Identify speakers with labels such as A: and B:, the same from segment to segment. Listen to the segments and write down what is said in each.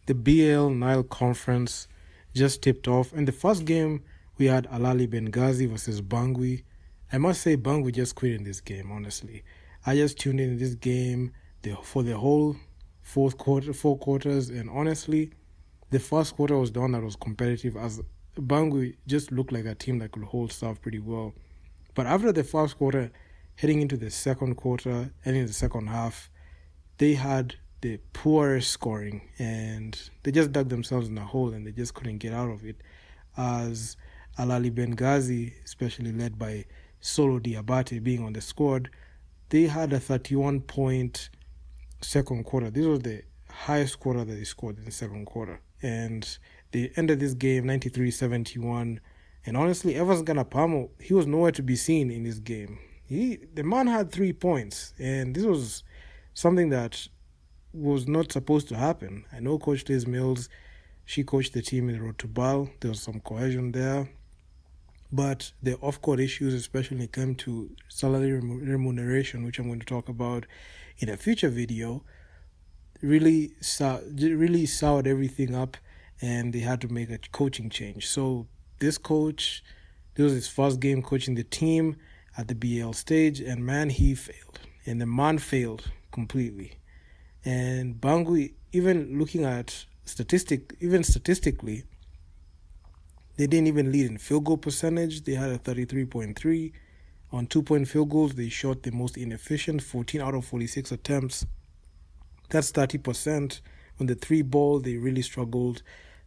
A: the BL Nile Conference just tipped off. In the first game, we had Ahly Benghazi versus Bangui. I must say, Bangui just quit in this game, honestly. I just tuned in this game for the whole four quarters, and honestly, the first quarter was the one that was competitive, as Bangui just looked like a team that could hold stuff pretty well. But after the first quarter, heading into the second quarter and in the second half, they had the poorest scoring, and they just dug themselves in a hole and they just couldn't get out of it. As Ahly Benghazi, especially led by Solo Diabate being on the squad, they had a 31-point second quarter. This was the highest quarter that they scored in the second quarter. And they ended this game 93-71. And honestly, Evans Ganapamo, he was nowhere to be seen in this game. The man had 3 points, and this was something that was not supposed to happen. I know Coach Liz Mills, she coached the team in the road to BAL. There was some cohesion there. But the off-court issues, especially when it came to salary remuneration, which I'm going to talk about in a future video, really soured everything up, and they had to make a coaching change. So this coach, this was his first game coaching the team at the BL stage, and man, he failed. And the man failed completely. And Bangui, even looking at statistically, they didn't even lead in field goal percentage. They had a 33.3. On 2-point field goals, they shot the most inefficient, 14 out of 46 attempts. That's 30%. On the 3-ball, they really struggled,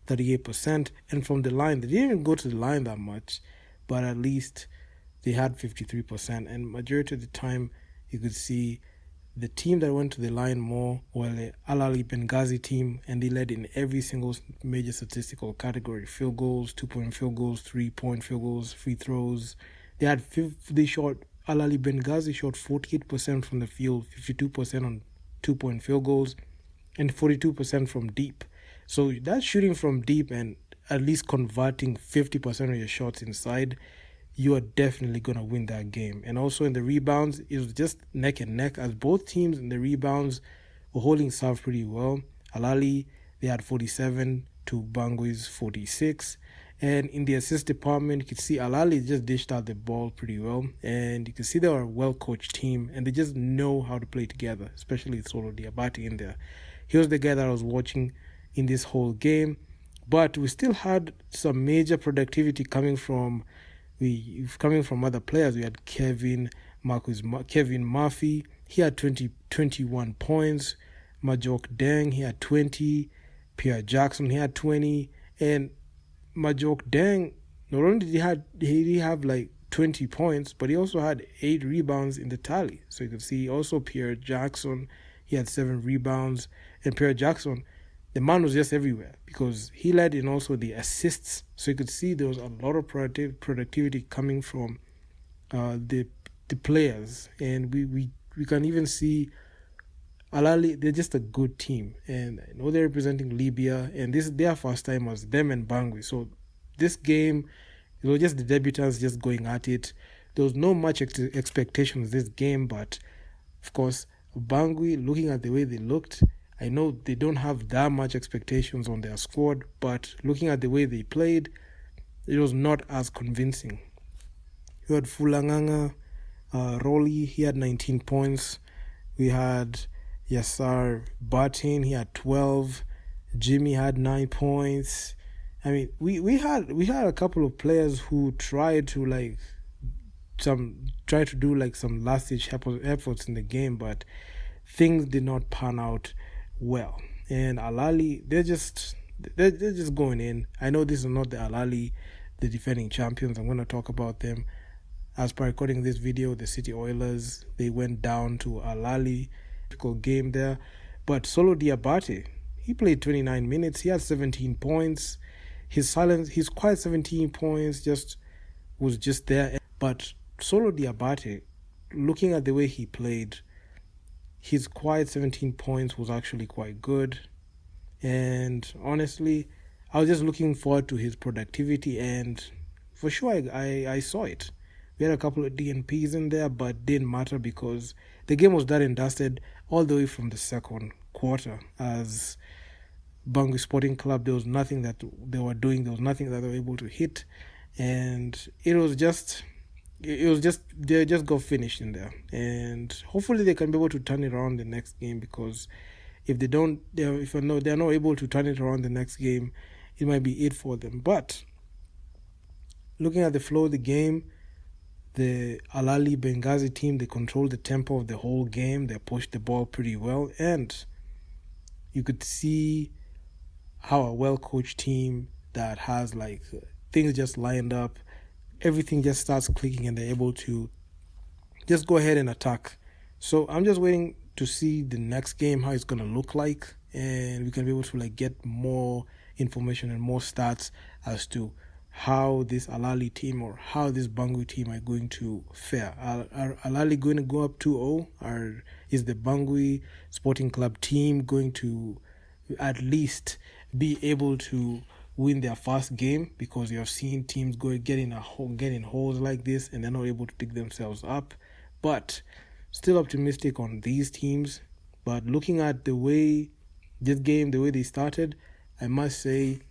A: 38%. And from the line, they didn't even go to the line that much, but at least they had 53%. And majority of the time, you could see the team that went to the line more were the Ahly Benghazi team, and they led in every single major statistical category: field goals, 2-point field goals, 3-point field goals, free throws. Ahly Benghazi shot 48% from the field, 52% on 2-point field goals, and 42% from deep. So that's shooting from deep and at least converting 50% of your shots inside. You are definitely going to win that game. And also in the rebounds, it was just neck and neck, as both teams in the rebounds were holding serve pretty well. Ahly, they had 47 to Bangui's 46. And in the assist department, you could see Ahly just dished out the ball pretty well. And you can see they were a well-coached team, and they just know how to play together, especially Solo Diabate in there. He was the guy that I was watching in this whole game. But we still had some major productivity coming from other players. We had Kevin Murphy. He had 21 points. Majok Deng, he had 20. Pierre Jackson, he had 20. And Majok Deng, not only did he have like 20 points, but he also had 8 rebounds in the tally. So you can see also Pierre Jackson, he had 7 rebounds. And Pierre Jackson, the man was just everywhere because he led in also the assists. So you could see there was a lot of productivity coming from the players. And we can even see Ahly, they're just a good team. And I know they're representing Libya, and this is their first time as them and Bangui. So this game, it was just the debutants just going at it. There was no much expectations this game, but of course, Bangui, looking at the way they looked, I know they don't have that much expectations on their squad, but looking at the way they played, it was not as convincing. You had Fulanganga, Rolly, he had 19 points. We had Yassar Batin, he had 12. Jimmy had 9 points. I mean, we had a couple of players who tried to do some last-ditch efforts in the game, but things did not pan out well. And Ahly, they're just going in. I know this is not the Ahly, the defending champions. I'm going to talk about them. As per recording this video, the City Oilers, they went down to Ahly. Difficult game there. But Solo Diabate, he played 29 minutes. He had 17 points. His quiet 17 points was just there. But Solo Diabate, looking at the way he played, his quiet 17 points was actually quite good. And honestly, I was just looking forward to his productivity, and for sure I saw it. We had a couple of DNPs in there, but didn't matter because the game was done and dusted all the way from the second quarter, as Bangui Sporting Club, there was nothing that they were doing. There was nothing that they were able to hit, and it was just they just got finished in there. And hopefully they can be able to turn it around the next game, because if they don't, if they're not able to turn it around the next game, it might be it for them. But looking at the flow of the game, the Ahly Benghazi team, they controlled the tempo of the whole game. They pushed the ball pretty well, and you could see how a well-coached team that has like things just lined up, everything just starts clicking, and they're able to just go ahead and attack. So I'm just waiting to see the next game, how it's going to look like, and we can be able to like get more information and more stats as to how this Ahly team or how this Bangui team are going to fare. Are Ahly going to go up 2-0? Or is the Bangui Sporting Club team going to at least be able to win their first game? Because you have seen teams getting holes like this and they're not able to pick themselves up. But still optimistic on these teams. But looking at the way this game, the way they started, I must say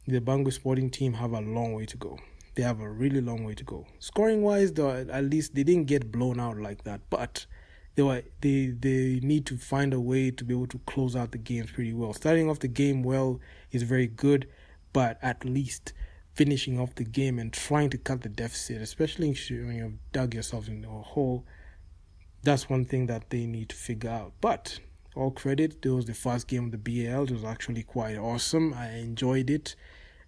A: the Bangui Sporting team have a long way to go. They have a really long way to go. Scoring wise, though, at least they didn't get blown out like that. But they need to find a way to be able to close out the games pretty well. Starting off the game well is very good, but at least finishing off the game and trying to cut the deficit, especially when you've dug yourself into a hole, that's one thing that they need to figure out. But all credit, it was the first game of the BAL. It was actually quite awesome. I enjoyed it.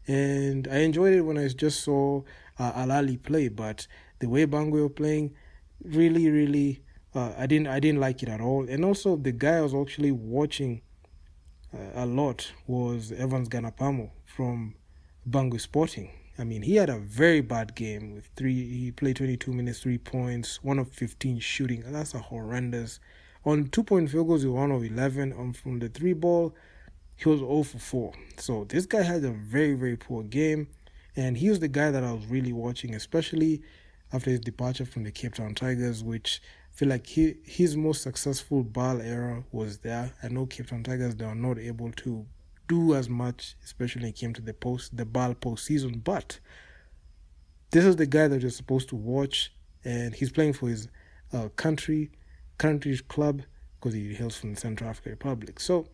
A: And I enjoyed it when I just saw Ahly play. But the way Bangui were playing, really, I didn't like it at all. And also, the guy I was actually watching a lot was Evans Ganapamo from Bangui Sporting. I mean, he had a very bad game with he played 22 minutes, 3 points, 1 of 15 shooting. That's a horrendous. On 2-point field goals, he was 1 of 11. From the 3 ball, he was 0 for 4. So this guy had a very, very poor game. And he was the guy that I was really watching, especially after his departure from the Cape Town Tigers, which I feel like his most successful BAL era was there. I know Cape Town Tigers, they are not able to do as much, especially when it came to the BAL postseason. But this is the guy that you're supposed to watch, and he's playing for his country's club, because he hails from the Central African Republic. So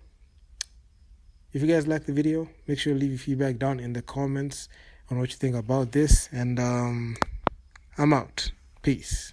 A: if you guys like the video, make sure to leave your feedback down in the comments on what you think about this. And I'm out. Peace.